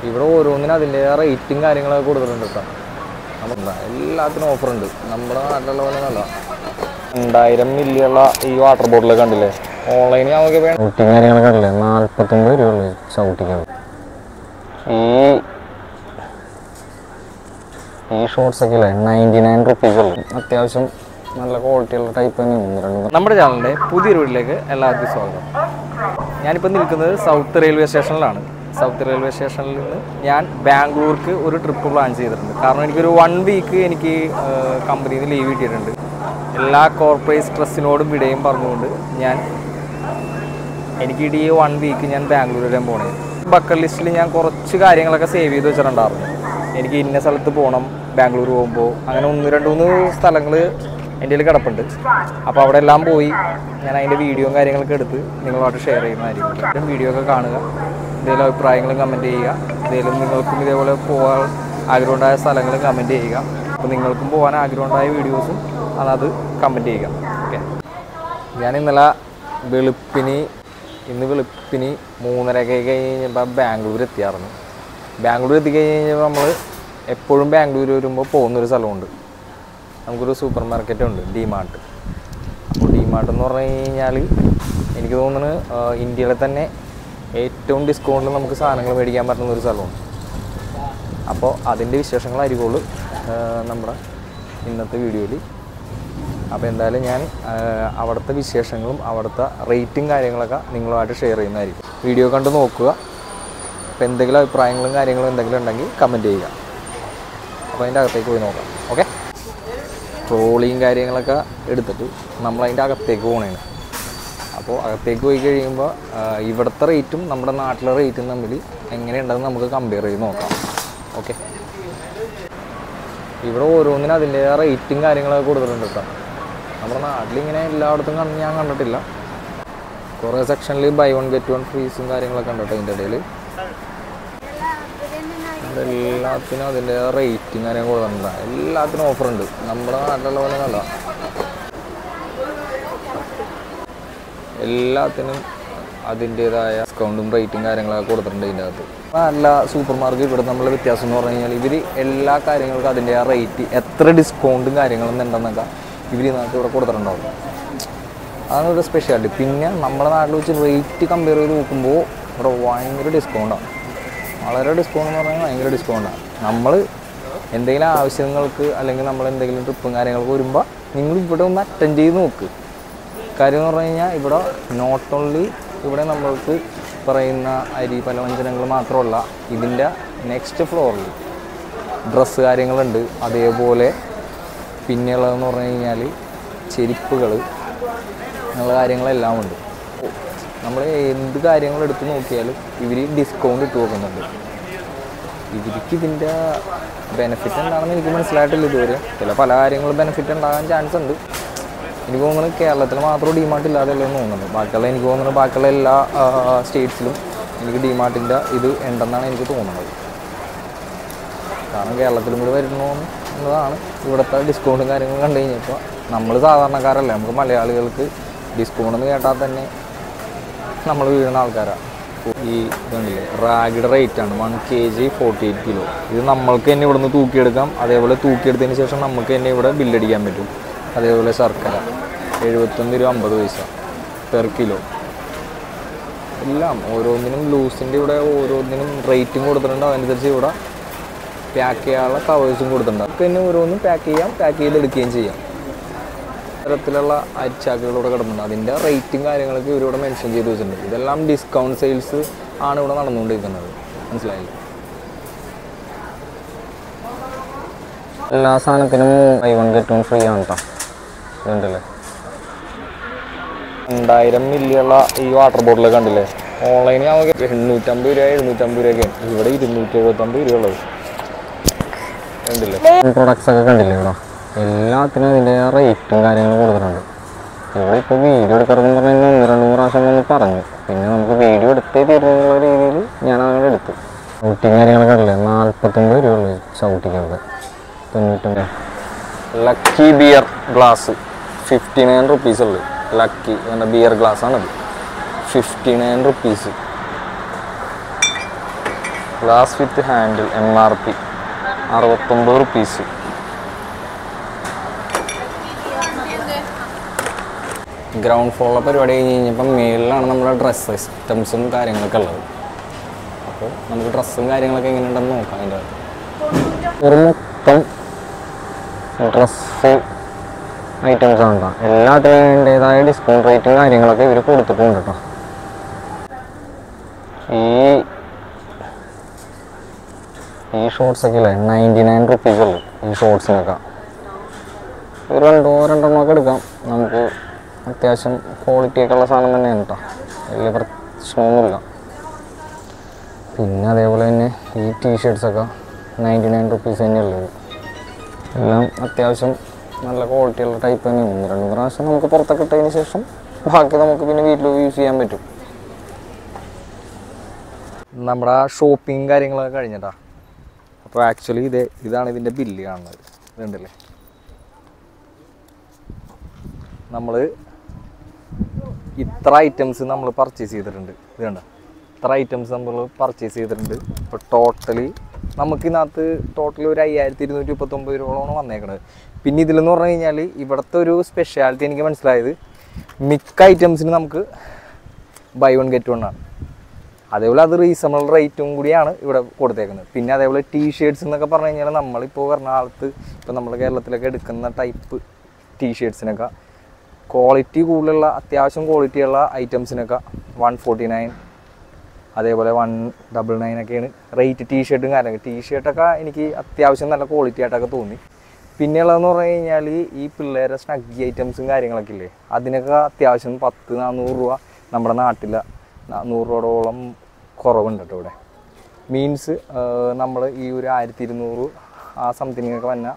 ഇവിടെ ഓരോന്നിനും അതിൻ്റെതായ റേറ്റും കാര്യങ്ങളൊക്കെ കൊടുത്തിട്ടുണ്ട് കേട്ടോ. നമുക്ക് എല്ലാത്തിനും ഓഫറുണ്ട്. നമ്മുടെ നാട്ടിലുള്ള പോലെ നല്ല 2000 മില്ലിയുള്ള ഈ വാട്ടർ ബോട്ടിലൊക്കെ കണ്ടില്ലേ, ഓൺലൈനിൽ നമുക്ക് വേണം ഷൗട്ടിങ് കാര്യങ്ങളൊക്കെ കണ്ടില്ലേ, 49 രൂപയുള്ളൂ ഷൗട്ടിങ്. ഈ ഷോർട്സ് ഒക്കെ അല്ലേ 99 റുപ്പീസ് ഉള്ളൂ. അത്യാവശ്യം നല്ല ക്വാളിറ്റിയുള്ള ടൈപ്പ് തന്നെയാണ്. നമ്മുടെ ചാനലിൻ്റെ പുതിയൊരു വീട്ടിലേക്ക് എല്ലാവർക്കും സ്വാഗതം. ഞാനിപ്പോൾ നിൽക്കുന്നത് സൗത്ത് റെയിൽവേ സ്റ്റേഷനിലാണ്. സൗത്ത് റെയിൽവേ സ്റ്റേഷനിൽ നിന്ന് ഞാൻ ബാംഗ്ലൂർക്ക് ഒരു ട്രിപ്പ് പ്ലാൻ ചെയ്തിട്ടുണ്ട്. കാരണം എനിക്കൊരു 1 വീക്ക് എനിക്ക് കമ്പനിയിൽ നിന്ന് ലീവ് കിട്ടിയിട്ടുണ്ട്. എല്ലാ കോർപ്പറേറ്റ് സ്ട്രെസ്സിനോടും വിടയും പറഞ്ഞുകൊണ്ട് എനിക്ക് ഈ 1 വീക്ക് ഞാൻ ബാംഗ്ലൂർ വരെ പോകണേ. ബക്കറ്റ് ലിസ്റ്റിൽ ഞാൻ കുറച്ച് കാര്യങ്ങളൊക്കെ സേവ് ചെയ്ത് വെച്ചിട്ടുണ്ടായിരുന്നു. എനിക്ക് ഇന്ന സ്ഥലത്ത് പോകണം ബാംഗ്ലൂർ പോകുമ്പോൾ, അങ്ങനെ 1-2 സ്ഥലങ്ങൾ എൻ്റെ കയ്യിൽ കിടപ്പുണ്ട്. അപ്പോൾ അവിടെ എല്ലാം പോയി ഞാൻ അതിൻ്റെ വീഡിയോയും കാര്യങ്ങളൊക്കെ എടുത്ത് നിങ്ങളുമായിട്ട് ഷെയർ ചെയ്യുന്നതായിരിക്കും. വീഡിയോ ഒക്കെ കാണുക, എന്തെങ്കിലും അഭിപ്രായങ്ങളും കമൻറ്റ് ചെയ്യുക. എന്തെങ്കിലും നിങ്ങൾക്കും ഇതേപോലെ പോകാൻ ആഗ്രഹമുണ്ടായ സ്ഥലങ്ങൾ കമൻറ്റ് ചെയ്യുക. അപ്പോൾ നിങ്ങൾക്കും പോകാൻ ആഗ്രഹമുണ്ടായ വീഡിയോസും അത് കമൻറ്റ് ചെയ്യുക. ഓക്കെ, ഞാൻ ഇന്ന് വെളുപ്പിന് 3:30 കഴിഞ്ഞപ്പോൾ ബാംഗ്ലൂർ എത്തിയായിരുന്നു. ബാംഗ്ലൂർ എത്തിക്കഴിഞ്ഞപ്പോൾ നമ്മൾ എപ്പോഴും ബാംഗ്ലൂർ വരുമ്പോൾ പോകുന്നൊരു സ്ഥലമുണ്ട്. നമുക്കൊരു സൂപ്പർ മാർക്കറ്റ് ഉണ്ട്, ഡിമാർട്ട്. അപ്പോൾ ഡിമാർട്ട് എന്ന് പറഞ്ഞു കഴിഞ്ഞാൽ എനിക്ക് തോന്നുന്നു ഇന്ത്യയിലെ തന്നെ ഏറ്റവും ഡിസ്കൗണ്ടിൽ നമുക്ക് സാധനങ്ങൾ മേടിക്കാൻ പറ്റുന്നൊരു സ്ഥലമാണ്. അപ്പോൾ അതിൻ്റെ വിശേഷങ്ങളായിരിക്കുള്ളൂ നമ്മുടെ ഇന്നത്തെ വീഡിയോയിൽ. അപ്പോൾ എന്തായാലും ഞാൻ അവിടുത്തെ വിശേഷങ്ങളും അവിടുത്തെ റേറ്റും കാര്യങ്ങളൊക്കെ നിങ്ങളുമായിട്ട് ഷെയർ ചെയ്യുന്നതായിരിക്കും. വീഡിയോ കണ്ട് നോക്കുക. അപ്പോൾ എന്തെങ്കിലും അഭിപ്രായങ്ങളും കാര്യങ്ങളും എന്തെങ്കിലും ഉണ്ടെങ്കിൽ കമൻറ്റ് ചെയ്യുക. അപ്പോൾ അതിൻ്റെ അകത്തേക്ക് പോയി നോക്കാം. ഓക്കെ, ട്രോളിയും കാര്യങ്ങളൊക്കെ എടുത്തിട്ട് നമ്മളതിൻ്റെ അകത്തേക്ക് പോകണേണ്. അപ്പോൾ അകത്തേക്ക് പോയി കഴിയുമ്പോൾ ഇവിടുത്തെ റേറ്റും നമ്മുടെ നാട്ടിലെ റേറ്റും തമ്മിൽ എങ്ങനെയുണ്ടെന്ന് നമുക്ക് കമ്പയർ ചെയ്ത് നോക്കാം. ഓക്കെ, ഇവിടെ ഓരോന്നിനും അതിൻ്റെതായ റേറ്റും കാര്യങ്ങളൊക്കെ കൊടുത്തിട്ടുണ്ട് കേട്ടോ. നമ്മുടെ നാട്ടിലിങ്ങനെ എല്ലായിടത്തും ഞാൻ കണ്ടിട്ടില്ല. കുറേ സെക്ഷനിൽ ബൈ 1 get 1 ഫ്രീസും കാര്യങ്ങളൊക്കെ ഉണ്ട് കേട്ടോ. ഇതിൻ്റെ ഇടയിൽ എല്ലാത്തിനും അതിൻ്റെ റേറ്റും കാര്യങ്ങൾ കൊടുത്തിട്ടുണ്ട്. എല്ലാത്തിനും ഓഫറുണ്ട്. നമ്മുടെ നാട്ടിലുള്ള പോലെ നല്ല എല്ലാത്തിനും അതിൻ്റേതായ ഡിസ്കൗണ്ടും റേറ്റും കാര്യങ്ങളൊക്കെ കൊടുത്തിട്ടുണ്ട് ഇതിൻ്റെ അകത്ത്. നല്ല സൂപ്പർ മാർക്കറ്റ് ഇവിടെ നമ്മൾ വ്യത്യാസം എന്ന് പറഞ്ഞു കഴിഞ്ഞാൽ ഇവർ എല്ലാ കാര്യങ്ങൾക്കും അതിൻ്റെ ആ റേറ്റ് എത്ര ഡിസ്കൗണ്ടും കാര്യങ്ങളും ഉണ്ടെന്നൊക്കെ ഇവർ ഇതിനകത്ത് ഇവിടെ കൊടുത്തിട്ടുണ്ടാവും. അതാണ് ഒരു സ്പെഷ്യാലിറ്റി. പിന്നെ നമ്മുടെ നാട്ടിൽ വെച്ച് റേറ്റ് കമ്പയർ ചെയ്ത് നോക്കുമ്പോൾ ഇവിടെ ഭയങ്കര ഡിസ്കൗണ്ടാണ്. വളരെ ഡിസ്കൗണ്ട് എന്ന് പറഞ്ഞാൽ ഭയങ്കര ഡിസ്കൗണ്ടാണ്. നമ്മൾ എന്തെങ്കിലും ആവശ്യങ്ങൾക്ക് അല്ലെങ്കിൽ നമ്മൾ എന്തെങ്കിലും ട്രിപ്പും കാര്യങ്ങൾക്ക് വരുമ്പോൾ നിങ്ങൾ ഇവിടെ ഒന്ന് അറ്റൻഡ് ചെയ്ത് നോക്ക്. കാര്യം എന്ന് പറഞ്ഞു കഴിഞ്ഞാൽ ഇവിടെ നോട്ട് ഓൺലി ഇവിടെ നമ്മൾക്ക് പറയുന്ന അരി പലവ്യഞ്ജനങ്ങൾ മാത്രമല്ല, ഇതിൻ്റെ നെക്സ്റ്റ് ഫ്ലോറിൽ ഡ്രസ്സ് കാര്യങ്ങളുണ്ട്. അതേപോലെ പിന്നെയുള്ളതെന്ന് പറഞ്ഞു കഴിഞ്ഞാൽ ചെരുപ്പുകൾ അങ്ങനെയുള്ള കാര്യങ്ങളെല്ലാം ഉണ്ട്. നമ്മൾ എന്ത് കാര്യങ്ങൾ എടുത്ത് നോക്കിയാലും ഇവർ ഡിസ്കൗണ്ട് ഇട്ട് നോക്കുന്നുണ്ട്. ഇവർക്ക് ഇതിൻ്റെ ബെനിഫിറ്റ് എന്താണെന്ന് എനിക്ക് മനസ്സിലായിട്ടില്ല ഇതുവരെ. പല കാര്യങ്ങളും ബെനിഫിറ്റ് ഉണ്ടാകാൻ ചാൻസ് ഉണ്ട്. എനിക്ക് തോന്നുന്നത് കേരളത്തിൽ മാത്രം ഡിമാർട്ട് ഇല്ലാതെയല്ലെന്ന് തോന്നുന്നുണ്ട്. ബാക്കിയുള്ള എനിക്ക് തോന്നുന്നത് ബാക്കിയുള്ള എല്ലാ സ്റ്റേറ്റ്സിലും എനിക്ക് ഡിമാർട്ടിൻ്റെ ഇത് ഉണ്ടെന്നാണ് എനിക്ക് തോന്നുന്നത്. കാരണം കേരളത്തിലും കൂടി വരുന്നു എന്നതാണ് ഇവിടുത്തെ ഡിസ്കൗണ്ടും കാര്യങ്ങളും കണ്ടു കഴിഞ്ഞപ്പോൾ നമ്മൾ സാധാരണക്കാരല്ലേ, നമുക്ക് മലയാളികൾക്ക് ഡിസ്കൗണ്ട് എന്ന് കേട്ടാൽ തന്നെ നമ്മൾ വീഴുന്ന ആൾക്കാരാണ്. ഈ ഇതുണ്ടല്ലേ റാഗിയുടെ റേറ്റാണ് 1 kg 48 kilo. ഇത് നമ്മൾക്ക് തന്നെ ഇവിടെ നിന്ന് തൂക്കിയെടുക്കാം. അതേപോലെ തൂക്കിയെടുത്തതിന് ശേഷം നമുക്ക് തന്നെ ഇവിടെ ബില്ലടിക്കാൻ പറ്റും. അതേപോലെ ശർക്കര 71 രൂപ 50 പൈസ പെർ കിലോ. എല്ലാം ഓരോന്നിനും ലൂസിൻ്റെ ഇവിടെ ഓരോന്നിനും റേറ്റും കൊടുത്തിട്ടുണ്ട്. അതനുസരിച്ച് ഇവിടെ പാക്ക് ചെയ്യാനുള്ള കവേഴ്സും കൊടുത്തിട്ടുണ്ട്. നമുക്ക് തന്നെ ഓരോന്നും പാക്ക് ചെയ്യാം, പാക്ക് ചെയ്തെടുക്കുകയും ചെയ്യാം. തരത്തിലുള്ള അരിച്ചാക്കുകളിവിടെ കിടന്നുണ്ട്. അതിൻ്റെ റേറ്റും കാര്യങ്ങളൊക്കെ ഇവരിവിടെ മെൻഷൻ ചെയ്ത് വെച്ചിട്ടുണ്ട്. ഇതെല്ലാം ഡിസ്കൗണ്ട് സെയിൽസ് ആണ് ഇവിടെ നടന്നുകൊണ്ടിരിക്കുന്നത്. മനസ്സിലായില്ലേ? എല്ലാ സാധനത്തിനും ബൈ 1 get 1 ഫ്രീ ആണ് കേട്ടോ. ഇതുണ്ടല്ലേ 2000 മില്ലിയുള്ള ഈ വാട്ടർ ബോട്ടിലൊക്കെ കണ്ടില്ലേ, ഓൺലൈനിൽ നമുക്ക് 850 രൂപ 750 രൂപയൊക്കെയാണ്. ഇവിടെ 279 രൂപ ഉള്ളത് കണ്ടില്ലേ. പ്രൊഡക്ട്സ് ഒക്കെ കണ്ടില്ലേ ഇവിടെ എല്ലാത്തിനും അതിൻ്റെ റേറ്റും കാര്യങ്ങളും കൊടുത്തിട്ടുണ്ട്. ഇവിടെ ഇപ്പോൾ വീഡിയോ എടുക്കണമെന്ന് പറഞ്ഞാൽ 1-2 പ്രാവശ്യം ഒന്ന് പറഞ്ഞു. പിന്നെ നമുക്ക് വീഡിയോ എടുത്തേ തീരുന്നുള്ള രീതിയിൽ ഞാൻ അങ്ങനെ എടുത്തു. ഷൗട്ടിങ് കാര്യങ്ങളൊക്കെ കണ്ടില്ലേ 49 രൂപ ഉള്ളൂ ഷൗട്ടിങ്ങൊക്കെ. 99 ലക്കി ബിയർ ഗ്ലാസ് 59 റുപ്പീസ് ഉള്ളു. ലക്കി എൻ്റെ ബിയർ ഗ്ലാസ്സാണത് 59 rupees. Glass with handle MRP 69 rupees. Ground ഫ്ലോറിലെ പരിപാടി കഴിഞ്ഞ് കഴിഞ്ഞപ്പം മേളിലാണ് നമ്മുടെ ഡ്രസ്സ് ഐറ്റംസും കാര്യങ്ങളൊക്കെ ഉള്ളത്. അപ്പോൾ നമുക്ക് ഡ്രസ്സും കാര്യങ്ങളൊക്കെ എങ്ങനെയുണ്ടെന്ന് നോക്കാം. അതിൻ്റെ ഒരു മൊത്തം ഡ്രസ്സ് ഐറ്റംസ് ആണ്. എല്ലാത്തിനും അതിൻ്റേതായ ഡിസ്കൗണ്ട് റേറ്റും കാര്യങ്ങളൊക്കെ ഇവർ കൊടുത്തിട്ടുണ്ട് കേട്ടോ. ഈ ഷോർട്സൊക്കെ ഇല്ലേ 99 റുപ്പീസ് ഉള്ളു ഈ ഷോർട്സിനൊക്കെ. ഒരു രണ്ടെണ്ണമൊക്കെ എടുക്കാം. നമുക്ക് അത്യാവശ്യം ക്വാളിറ്റിയൊക്കെ ഉള്ള സാധനം തന്നെയാണ് കേട്ടോ, വലിയ പ്രശ്നമൊന്നുമില്ല. പിന്നെ അതേപോലെ തന്നെ ഈ ടീഷർട്ട്സൊക്കെ 99 റുപ്പീസ് തന്നെയുള്ളത്. എല്ലാം അത്യാവശ്യം നല്ല ക്വാളിറ്റിയുള്ള ടൈപ്പ് തന്നെയാണ്. 2 പ്രാവശ്യം നമുക്ക് പുറത്തൊക്കെ ഇട്ടതിന് ശേഷം ബാക്കി നമുക്ക് പിന്നെ വീട്ടിൽ യൂസ് ചെയ്യാൻ പറ്റും. നമ്മുടെ ഷോപ്പിംഗ് കാര്യങ്ങളൊക്കെ കഴിഞ്ഞിട്ടാ. അപ്പോൾ ആക്ച്വലി ഇതാണ് ഇതിൻ്റെ ബില്ല് കാണുന്നത്. ഇതുണ്ടല്ലേ, നമ്മൾ ഇത്ര ഐറ്റംസ് നമ്മൾ പർച്ചേസ് ചെയ്തിട്ടുണ്ട്. ഇത് കണ്ട, ഇത്ര ഐറ്റംസ് നമ്മൾ പർച്ചേസ് ചെയ്തിട്ടുണ്ട്. ഇപ്പോൾ ടോട്ടലി നമുക്കിതിനകത്ത് ടോട്ടൽ ഒരു 5239 രൂപയോളമാണ് വന്നേക്കുന്നത്. പിന്നെ ഇതിലെന്ന് പറഞ്ഞു കഴിഞ്ഞാൽ ഇവിടുത്തെ ഒരു സ്പെഷ്യാലിറ്റി എനിക്ക് മനസ്സിലായത്, മിക്ക ഐറ്റംസിന് നമുക്ക് ബൈ വൺ ഗെറ്റ് വൺ ആണ്. അതേപോലെ അത് റീസണബിൾ റേറ്റും കൂടിയാണ് ഇവിടെ കൊടുത്തേക്കുന്നത്. പിന്നെ അതേപോലെ ടീഷർട്ട്സ് എന്നൊക്കെ പറഞ്ഞു കഴിഞ്ഞാൽ നമ്മളിപ്പോൾ എറണാകുളത്ത് ഇപ്പോൾ നമ്മുടെ കേരളത്തിലൊക്കെ എടുക്കുന്ന ടൈപ്പ് ടീഷർട്ട്സിനൊക്കെ ക്വാളിറ്റി കൂടുതലുള്ള അത്യാവശ്യം ക്വാളിറ്റിയുള്ള ഐറ്റംസിനൊക്കെ 149 അതേപോലെ 199 ഒക്കെയാണ് റേറ്റ്. ടീഷർട്ടും കാര്യങ്ങൾ ടീഷർട്ടൊക്കെ എനിക്ക് അത്യാവശ്യം നല്ല ക്വാളിറ്റി ആയിട്ടൊക്കെ തോന്നി. പിന്നെയുള്ളതെന്ന് പറഞ്ഞു കഴിഞ്ഞാൽ ഈ പിള്ളേരെ സ്നഗ്ഗി ഐറ്റംസും കാര്യങ്ങളൊക്കെ ഇല്ലേ, അതിനൊക്കെ അത്യാവശ്യം 400 രൂപ നമ്മുടെ നാട്ടിൽ 100 രൂപയോളം കുറവുണ്ട് കേട്ടോ ഇവിടെ. മീൻസ് നമ്മൾ ഈ ഒരു 1200 ആ സംതിങ്ങൊക്കെ വന്ന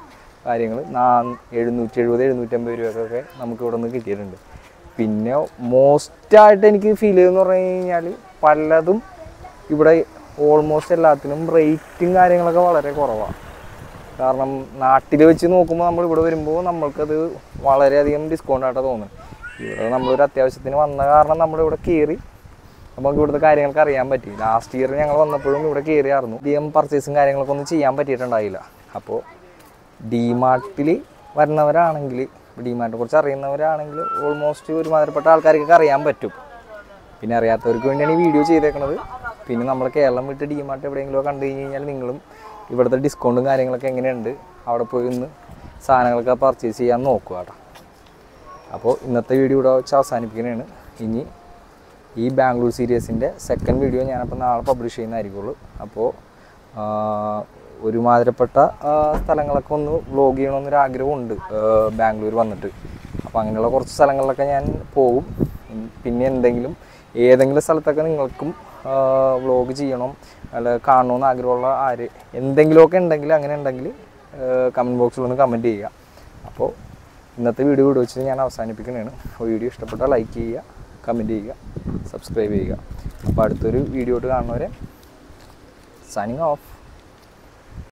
കാര്യങ്ങൾ 770-750 രൂപയൊക്കെ നമുക്ക് ഇവിടെ നിന്ന് കിട്ടിയിട്ടുണ്ട്. പിന്നെ മോസ്റ്റായിട്ട് എനിക്ക് ഫീൽ ചെയ്തെന്ന് പറഞ്ഞു കഴിഞ്ഞാൽ പലതും ഇവിടെ ഓൾമോസ്റ്റ് എല്ലാത്തിനും റേറ്റും കാര്യങ്ങളൊക്കെ വളരെ കുറവാണ്. കാരണം നാട്ടിൽ വെച്ച് നോക്കുമ്പോൾ നമ്മൾ ഇവിടെ വരുമ്പോൾ നമ്മൾക്കത് വളരെയധികം ഡിസ്കൗണ്ടായിട്ടാണ് തോന്നുന്നത്. ഇവിടെ നമ്മളൊരു അത്യാവശ്യത്തിന് വന്ന കാരണം നമ്മളിവിടെ കയറി നമുക്ക് ഇവിടുത്തെ കാര്യങ്ങളൊക്കെ അറിയാൻ പറ്റി. ലാസ്റ്റ് ഇയർ ഞങ്ങൾ വന്നപ്പോഴും ഇവിടെ കയറിയായിരുന്നു. അധികം പർച്ചേസും കാര്യങ്ങളൊക്കെ ഒന്നും ചെയ്യാൻ പറ്റിയിട്ടുണ്ടായില്ല. അപ്പോൾ ഡിമാർട്ടിൽ വരുന്നവരാണെങ്കിൽ, ഡിമാർട്ടിനെ കുറിച്ച് അറിയുന്നവരാണെങ്കിൽ ഓൾമോസ്റ്റ് ഒരുമാതിരിപ്പെട്ട ആൾക്കാർക്കൊക്കെ അറിയാൻ പറ്റും. പിന്നെ അറിയാത്തവർക്ക് വേണ്ടിയാണ് ഈ വീഡിയോ ചെയ്തേക്കുന്നത്. പിന്നെ നമ്മൾ കേരളം വിട്ട് ഡിമാർട്ട് എവിടെയെങ്കിലും കണ്ടു കഴിഞ്ഞ് കഴിഞ്ഞാൽ നിങ്ങളും ഇവിടുത്തെ ഡിസ്കൗണ്ടും കാര്യങ്ങളൊക്കെ എങ്ങനെയുണ്ട് അവിടെ പോയി ഒന്ന് സാധനങ്ങളൊക്കെ പർച്ചേസ് ചെയ്യാൻ നോക്കുക കേട്ടോ. അപ്പോൾ ഇന്നത്തെ വീഡിയോ ഇവിടെ വെച്ച് അവസാനിപ്പിക്കുന്നതാണ്. ഇനി ഈ ബാംഗ്ലൂർ സീരീസിൻ്റെ സെക്കൻഡ് വീഡിയോ ഞാനപ്പോൾ നാളെ പബ്ലിഷ് ചെയ്യുന്നതായിരിക്കുള്ളൂ. അപ്പോൾ ഒരുമാതിരിപ്പെട്ട സ്ഥലങ്ങളൊക്കെ ഒന്ന് വ്ലോഗ് ചെയ്യണമെന്നൊരാഗ്രഹമുണ്ട് ബാംഗ്ലൂർ വന്നിട്ട്. അപ്പോൾ അങ്ങനെയുള്ള കുറച്ച് സ്ഥലങ്ങളിലൊക്കെ ഞാൻ പോകും. പിന്നെ ഏതെങ്കിലും സ്ഥലത്തൊക്കെ നിങ്ങൾക്കും വ്ലോഗ് ചെയ്യണം അല്ല കാണണമെന്ന് ആഗ്രഹമുള്ള എന്തെങ്കിലുമൊക്കെ ഉണ്ടെങ്കിൽ അങ്ങനെ ഉണ്ടെങ്കിൽ കമൻറ്റ് ബോക്സിലൊന്ന് കമൻറ്റ് ചെയ്യുക. അപ്പോൾ ഇന്നത്തെ വീഡിയോ വെച്ച് ഞാൻ അവസാനിപ്പിക്കുന്നതാണ്. വീഡിയോ ഇഷ്ടപ്പെട്ടാൽ ലൈക്ക് ചെയ്യുക, കമൻറ്റ് ചെയ്യുക, സബ്സ്ക്രൈബ് ചെയ്യുക. അപ്പോൾ അടുത്തൊരു വീഡിയോ കാണുന്നവരെ സൈനിങ് ഓഫ്.